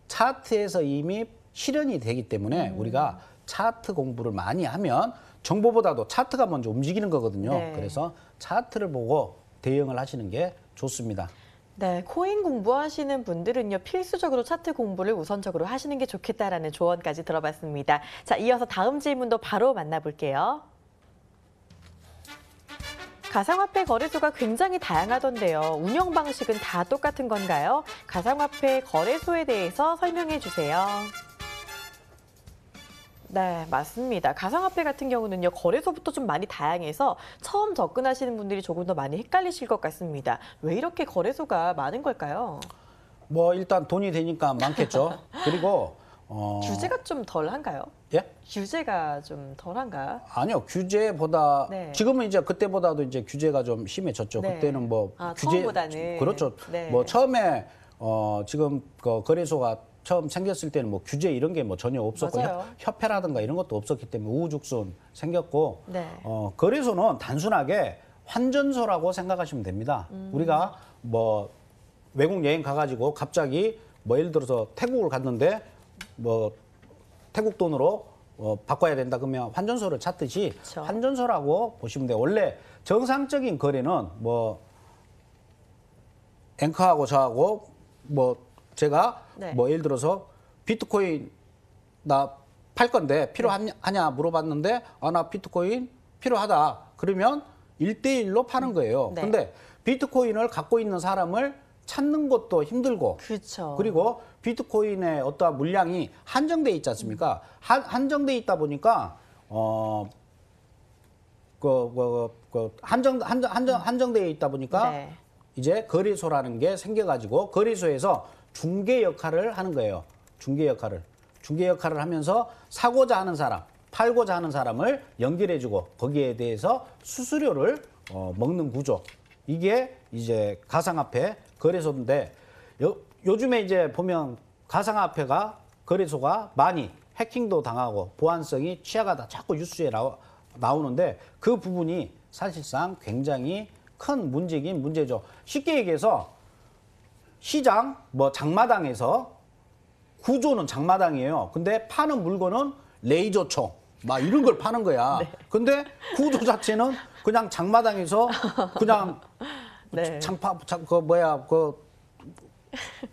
차트에서 이미 실현이 되기 때문에 우리가 차트 공부를 많이 하면 정보보다도 차트가 먼저 움직이는 거거든요. 네. 그래서 차트를 보고 대응을 하시는 게 좋습니다. 네, 코인 공부하시는 분들은요, 필수적으로 차트 공부를 우선적으로 하시는 게 좋겠다라는 조언까지 들어봤습니다. 자, 이어서 다음 질문도 바로 만나볼게요. 가상화폐 거래소가 굉장히 다양하던데요. 운영 방식은 다 똑같은 건가요? 가상화폐 거래소에 대해서 설명해 주세요. 네, 맞습니다. 가상화폐 같은 경우는요, 거래소부터 좀 많이 다양해서 처음 접근하시는 분들이 조금 더 많이 헷갈리실 것 같습니다. 왜 이렇게 거래소가 많은 걸까요? 뭐 일단 돈이 되니까 많겠죠. 그리고 규제가 좀 덜한가요? 예? 규제가 좀 덜한가? 아니요, 규제보다 네. 지금은 이제 그때보다도 이제 규제가 좀 심해졌죠. 네. 그때는 뭐 아, 규제 처음보다는. 그렇죠. 네. 뭐 처음에 지금 그 거래소가 처음 생겼을 때는 뭐 규제 이런 게 뭐 전혀 없었고 맞아요. 협회라든가 이런 것도 없었기 때문에 우후죽순 생겼고 네. 거래소는 단순하게 환전소라고 생각하시면 됩니다. 우리가 뭐 외국 여행 가가지고 갑자기 뭐 예를 들어서 태국을 갔는데 뭐 태국 돈으로 바꿔야 된다 그러면 환전소를 찾듯이 그쵸. 환전소라고 보시면 돼요. 원래 정상적인 거래는 뭐 앵커하고 저하고 뭐 제가 네. 뭐 예를 들어서 비트코인 나 팔 건데 필요하냐 물어봤는데 아 나 비트코인 필요하다. 그러면 1대1로 파는 거예요. 네. 근데 비트코인을 갖고 있는 사람을 찾는 것도 힘들고 그렇죠. 그리고 비트코인의 어떠한 물량이 한정돼 있지 않습니까? 한정돼 있다 보니까 한정돼 있다 보니까 네. 이제 거래소라는 게 생겨가지고 거래소에서 중개 역할을 하는 거예요. 중개 역할을 하면서 사고자 하는 사람, 팔고자 하는 사람을 연결해주고 거기에 대해서 수수료를 먹는 구조. 이게 이제 가상화폐 거래소인데 요즘에 이제 보면 가상화폐가 거래소가 많이 해킹도 당하고 보안성이 취약하다 자꾸 뉴스에 나오는데 그 부분이 사실상 굉장히 큰 문제긴 문제죠. 쉽게 얘기해서 시장 뭐 장마당에서 구조는 장마당이에요. 근데 파는 물건은 레이저총 막 이런 걸 파는 거야. 네. 근데 구조 자체는 그냥 장마당에서 그냥 네.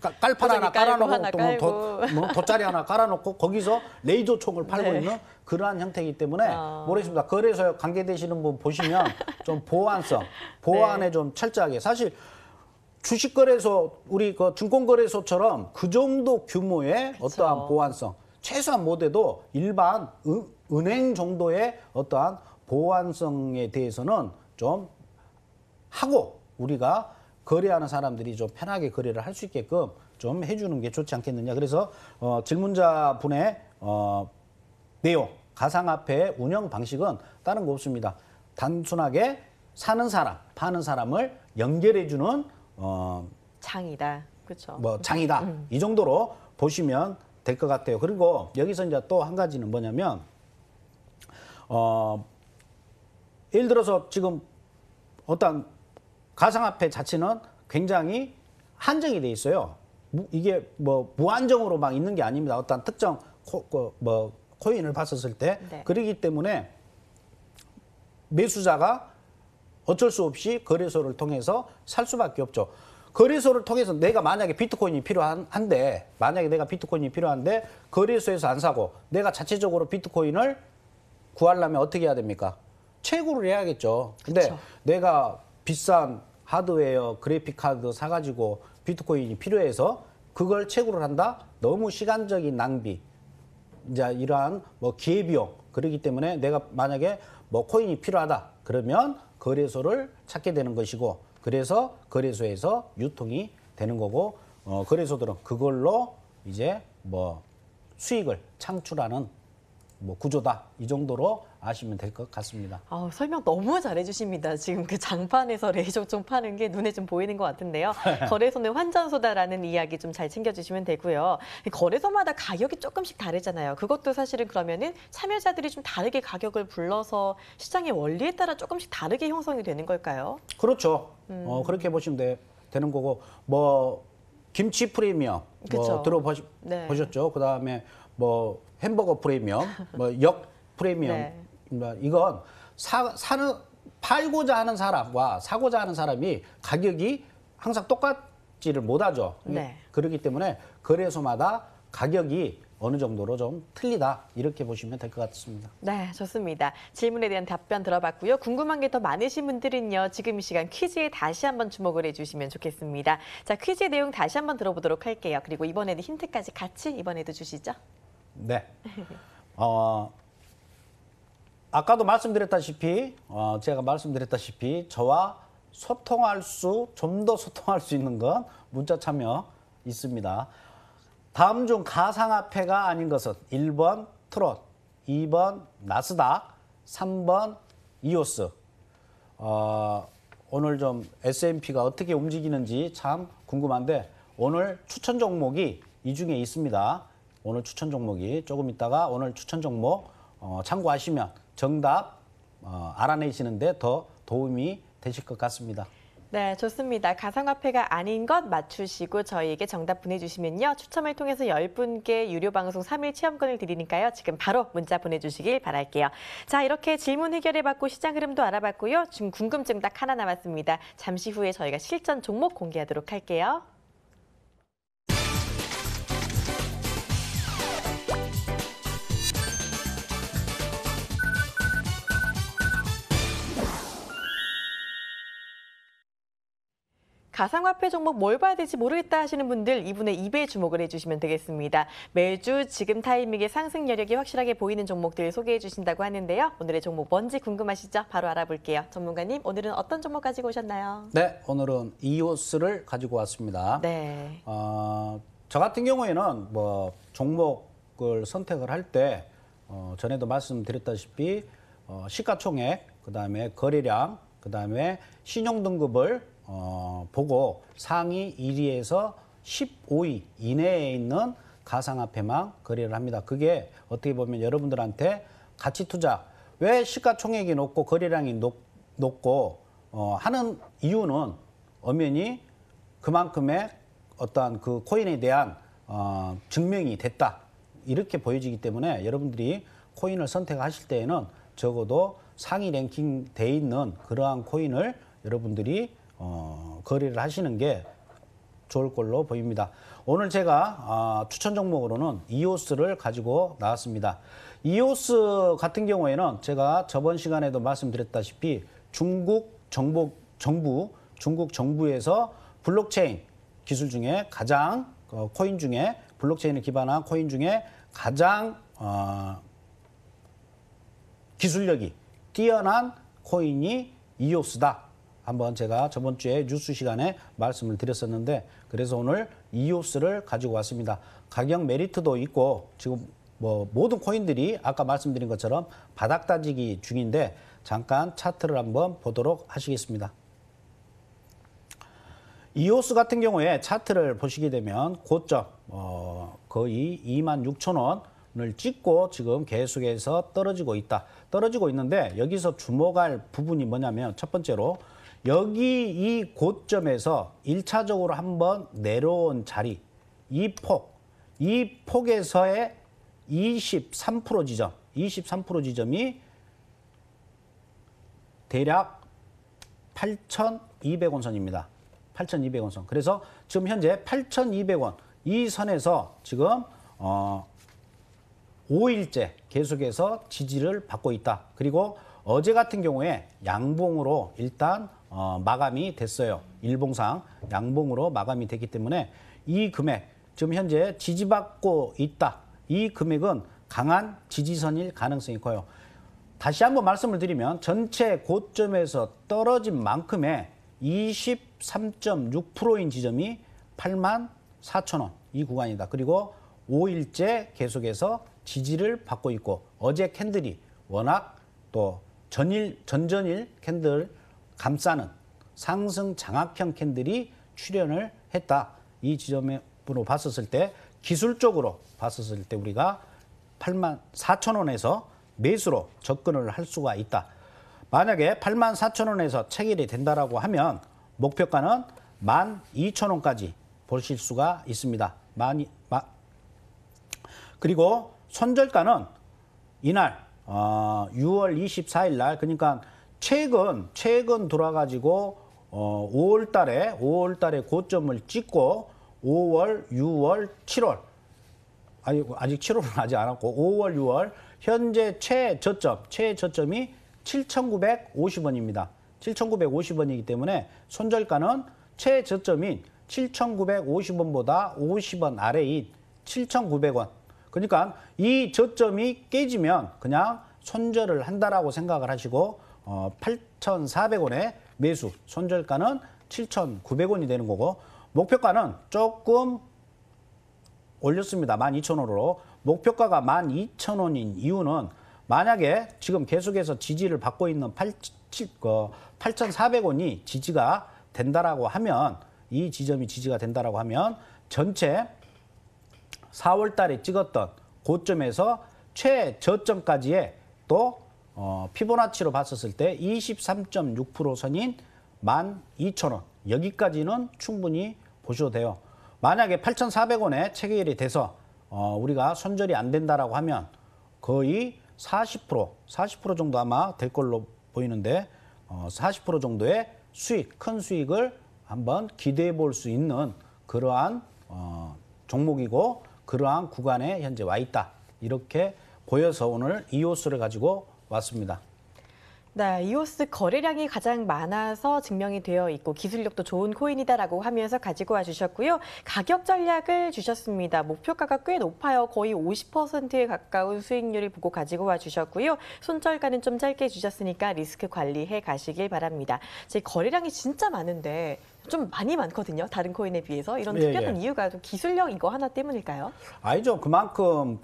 깔판 하나 깔아놓고 또 깔고. 뭐 돗자리 하나 깔아놓고 거기서 레이저총을 팔고 네. 있는 그러한 형태이기 때문에 모르겠습니다. 거래소 관계되시는 분 보시면 좀 보안에 네. 좀 철저하게 사실 주식거래소 우리 그 증권거래소처럼 그 정도 규모의 어떠한 보안성 최소한 못해도 일반 은행 정도의 어떠한 보안성에 대해서는 좀 하고 우리가 거래하는 사람들이 좀 편하게 거래를 할 수 있게끔 좀 해주는 게 좋지 않겠느냐. 그래서 질문자 분의 내용, 가상화폐의 운영 방식은 다른 거 없습니다. 단순하게 사는 사람, 파는 사람을 연결해주는 장이다. 그렇죠. 뭐 장이다. 이 정도로 보시면 될 것 같아요. 그리고 여기서 이제 또 한 가지는 뭐냐면 예를 들어서 지금 어떤 가상화폐 자체는 굉장히 한정이 돼 있어요. 이게 뭐 무한정으로 막 있는 게 아닙니다. 어떤 특정 코인을 봤었을 때 네. 그러기 때문에 매수자가 어쩔 수 없이 거래소를 통해서 살 수밖에 없죠. 거래소를 통해서 내가 만약에 비트코인이 필요한데 거래소에서 안 사고 내가 자체적으로 비트코인을 구하려면 어떻게 해야 됩니까? 채굴을 해야겠죠. 근데 그쵸. 내가 비싼 하드웨어, 그래픽 카드 사가지고 비트코인이 필요해서 그걸 채굴을 한다? 너무 시간적인 낭비. 이제 이러한 뭐 기회비용. 그렇기 때문에 내가 만약에 뭐 코인이 필요하다. 그러면 거래소를 찾게 되는 것이고 그래서 거래소에서 유통이 되는 거고 거래소들은 그걸로 이제 뭐 수익을 창출하는 뭐 구조다. 이 정도로 아시면 될 것 같습니다. 설명 너무 잘해주십니다. 지금 그 장판에서 레이저총 파는 게 눈에 좀 보이는 것 같은데요. 거래소는 환전소다라는 이야기 좀 잘 챙겨주시면 되고요. 거래소마다 가격이 조금씩 다르잖아요. 그것도 사실은 그러면은 참여자들이 좀 다르게 가격을 불러서 시장의 원리에 따라 조금씩 다르게 형성이 되는 걸까요? 그렇죠. 그렇게 보시면 되는 거고 뭐 김치 프리미엄 뭐 들어보셨죠? 네. 그다음에 뭐 햄버거 프리미엄, 뭐 역 프리미엄. 네. 이건 팔고자 하는 사람과 사고자 하는 사람이 가격이 항상 똑같지를 못하죠. 네. 그렇기 때문에 거래소마다 가격이 어느 정도로 좀 틀리다 이렇게 보시면 될 것 같습니다. 네, 좋습니다. 질문에 대한 답변 들어봤고요. 궁금한 게 더 많으신 분들은요. 지금 이 시간 퀴즈에 다시 한번 주목을 해주시면 좋겠습니다. 자, 퀴즈의 내용 다시 한번 들어보도록 할게요. 그리고 이번에는 힌트까지 같이 이번에도 주시죠. 네. 아까도 제가 말씀드렸다시피 저와 좀 더 소통할 수 있는 건 문자 참여 있습니다. 다음 중 가상화폐가 아닌 것은 1번 트롯, 2번 나스닥, 3번 이오스. 오늘 좀 S&P가 어떻게 움직이는지 참 궁금한데 오늘 추천 종목이 이 중에 있습니다. 오늘 추천 종목이 조금 있다가 오늘 추천 종목 참고하시면 정답 알아내시는데 더 도움이 되실 것 같습니다. 네, 좋습니다. 가상화폐가 아닌 것 맞추시고 저희에게 정답 보내주시면요. 추첨을 통해서 10분께 유료 방송 3일 체험권을 드리니까요. 지금 바로 문자 보내주시길 바랄게요. 자, 이렇게 질문 해결해봤고 시장 흐름도 알아봤고요. 지금 궁금증 딱 하나 남았습니다. 잠시 후에 저희가 실전 종목 공개하도록 할게요. 가상화폐 종목 뭘 봐야 될지 모르겠다 하시는 분들 이분의 입에 주목을 해주시면 되겠습니다. 매주 지금 타이밍에 상승 여력이 확실하게 보이는 종목들 소개해 주신다고 하는데요. 오늘의 종목 뭔지 궁금하시죠? 바로 알아볼게요. 전문가님, 오늘은 어떤 종목 가지고 오셨나요? 네, 오늘은 이오스를 가지고 왔습니다. 네. 저 같은 경우에는 뭐 종목을 선택을 할 때 전에도 말씀드렸다시피 시가총액, 그다음에 거래량, 그다음에 신용 등급을 보고 상위 1위에서 15위 이내에 있는 가상화폐만 거래를 합니다. 그게 어떻게 보면 여러분들한테 가치 투자, 왜 시가총액이 높고 거래량이 높고 하는 이유는 엄연히 그만큼의 어떠한 그 코인에 대한 증명이 됐다. 이렇게 보여지기 때문에 여러분들이 코인을 선택하실 때에는 적어도 상위 랭킹 돼 있는 그러한 코인을 여러분들이 거래를 하시는 게 좋을 걸로 보입니다. 오늘 제가 추천 종목으로는 이오스를 가지고 나왔습니다. 이오스 같은 경우에는 제가 저번 시간에도 말씀드렸다시피 중국 정부에서 블록체인 기술 중에 가장 코인 중에 블록체인을 기반한 코인 중에 가장 기술력이 뛰어난 코인이 이오스다. 한번 제가 저번 주에 뉴스 시간에 말씀을 드렸었는데 그래서 오늘 이오스를 가지고 왔습니다. 가격 메리트도 있고 지금 뭐 모든 코인들이 아까 말씀드린 것처럼 바닥 다지기 중인데 잠깐 차트를 한번 보도록 하시겠습니다. 이오스 같은 경우에 차트를 보시게 되면 고점 거의 26,000원을 찍고 지금 계속해서 떨어지고 있는데 여기서 주목할 부분이 뭐냐면 첫 번째로 여기 이 고점에서 1차적으로 한번 내려온 자리, 이 폭에서의 23% 지점이 대략 8,200원 선입니다. 8,200원 선. 그래서 지금 현재 8,200원 이 선에서 지금 5일째 계속해서 지지를 받고 있다. 그리고 어제 같은 경우에 양봉으로 일단 마감이 됐어요. 일봉상 양봉으로 마감이 됐기 때문에 이 금액 지금 현재 지지받고 있다. 이 금액은 강한 지지선일 가능성이 커요. 다시 한번 말씀을 드리면 전체 고점에서 떨어진 만큼의 23.6%인 지점이 84,000원 이 구간이다. 그리고 5일째 계속해서 지지를 받고 있고 어제 캔들이 워낙 또 전전일 캔들 감싸는 상승 장악형 캔들이 출현을 했다. 이 지점으로 봤었을 때 기술적으로 봤었을 때 우리가 84,000원에서 매수로 접근을 할 수가 있다. 만약에 84,000원에서 체결이 된다라고 하면 목표가는 12,000원까지 보실 수가 있습니다. 그리고 손절가는 이날 6월 24일 날 그러니까 최근 돌아가지고 5월 달에 고점을 찍고 5월, 6월, 7월 아직 7월은 아직 안 왔고 5월, 6월 현재 최저점이 7,950원입니다. 7,950원이기 때문에 손절가는 최저점인 7,950원보다 50원 아래인 7,900원. 그러니까 이 저점이 깨지면 그냥 손절을 한다라고 생각을 하시고 8,400원에 매수, 손절가는 7,900원이 되는 거고 목표가는 조금 올렸습니다. 12,000원으로. 목표가가 12,000원인 이유는 만약에 지금 계속해서 지지를 받고 있는 8,400원이 지지가 된다라고 하면 이 지점이 지지가 된다라고 하면 전체 4월 달에 찍었던 고점에서 최저점까지의 또 피보나치로 봤었을 때 23.6% 선인 12,000원 여기까지는 충분히 보셔도 돼요. 만약에 8,400원에 체결이 돼서 우리가 손절이 안 된다라고 하면 거의 40% 정도 아마 될 걸로 보이는데 40% 정도의 큰 수익을 한번 기대해 볼 수 있는 그러한 종목이고 그러한 구간에 현재 와 있다. 이렇게 보여서 오늘 이오스를 가지고 왔습니다. 네, 이오스 거래량이 가장 많아서 증명이 되어 있고 기술력도 좋은 코인이다라고 하면서 가지고 와주셨고요. 가격 전략을 주셨습니다. 목표가가 꽤 높아요. 거의 50%에 가까운 수익률을 보고 가지고 와주셨고요. 손절가는 좀 짧게 주셨으니까 리스크 관리해 가시길 바랍니다. 제 거래량이 진짜 많은데 좀 많거든요. 다른 코인에 비해서. 이런 특별한 이유가 기술력 이거 하나 때문일까요? 아니죠. 그만큼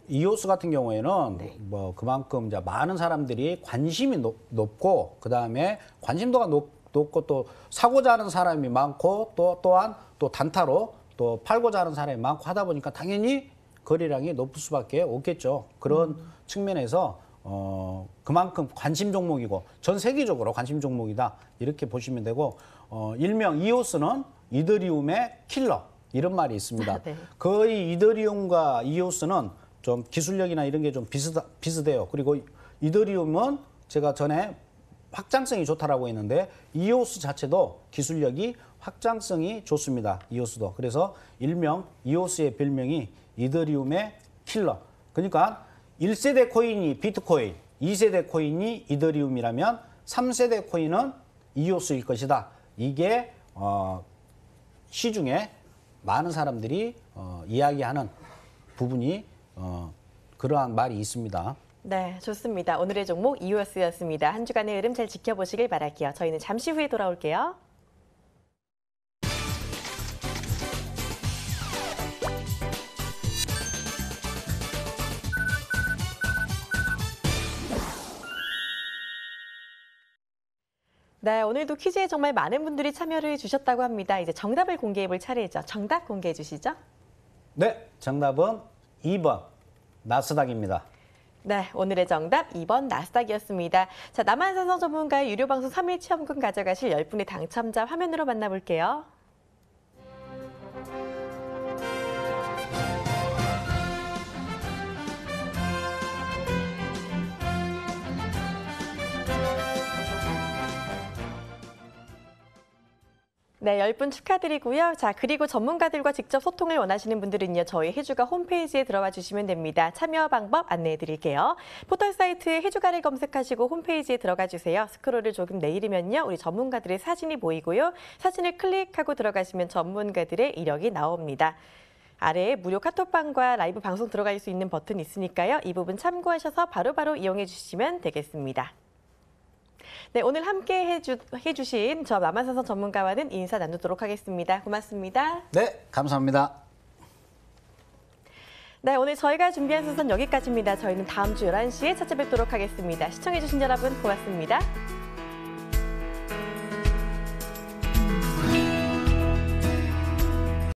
이오스 같은 경우에는 뭐 그만큼 이제 많은 사람들이 관심이 높고 그다음에 관심도가 높고 또 사고자 하는 사람이 많고 또한 단타로 또 팔고자 하는 사람이 많고 하다 보니까 당연히 거래량이 높을 수밖에 없겠죠. 그런 측면에서 그만큼 관심 종목이고 전 세계적으로 관심 종목이다 이렇게 보시면 되고 일명 이오스는 이더리움의 킬러 이런 말이 있습니다. 네. 거의 이더리움과 이오스는 좀 기술력이나 이런 게 좀 비슷해요. 그리고 이더리움은 제가 전에 확장성이 좋다라고 했는데 이오스 자체도 기술력이 확장성이 좋습니다. 이오스도. 그래서 일명 이오스의 별명이 이더리움의 킬러. 그러니까 1세대 코인이 비트코인, 2세대 코인이 이더리움이라면 3세대 코인은 이오스일 것이다. 이게 시중에 많은 사람들이 이야기하는 부분이 그러한 말이 있습니다. 네, 좋습니다. 오늘의 종목 이오스였습니다. 한 주간의 흐름 잘 지켜보시길 바랄게요. 저희는 잠시 후에 돌아올게요. 네, 오늘도 퀴즈에 정말 많은 분들이 참여를 해주셨다고 합니다. 이제 정답을 공개해 볼 차례죠. 정답 공개해 주시죠. 네, 정답은 2번 나스닥입니다. 네, 오늘의 정답 2번 나스닥이었습니다. 자, 남한산성 전문가의 유료 방송 3일 체험권 가져가실 10분의 당첨자 화면으로 만나볼게요. 네, 10분 축하드리고요. 자, 그리고 전문가들과 직접 소통을 원하시는 분들은요, 저희 해주가 홈페이지에 들어와 주시면 됩니다. 참여 방법 안내해 드릴게요. 포털 사이트에 해주가를 검색하시고 홈페이지에 들어가 주세요. 스크롤을 조금 내리면요, 우리 전문가들의 사진이 보이고요. 사진을 클릭하고 들어가시면 전문가들의 이력이 나옵니다. 아래에 무료 카톡방과 라이브 방송 들어갈 수 있는 버튼이 있으니까요. 이 부분 참고하셔서 바로바로 이용해 주시면 되겠습니다. 네, 오늘 함께 해주신 저 남한산성 전문가와는 인사 나누도록 하겠습니다. 고맙습니다. 네, 감사합니다. 네, 오늘 저희가 준비한 순서는 여기까지입니다. 저희는 다음 주 11시에 찾아뵙도록 하겠습니다. 시청해주신 여러분 고맙습니다.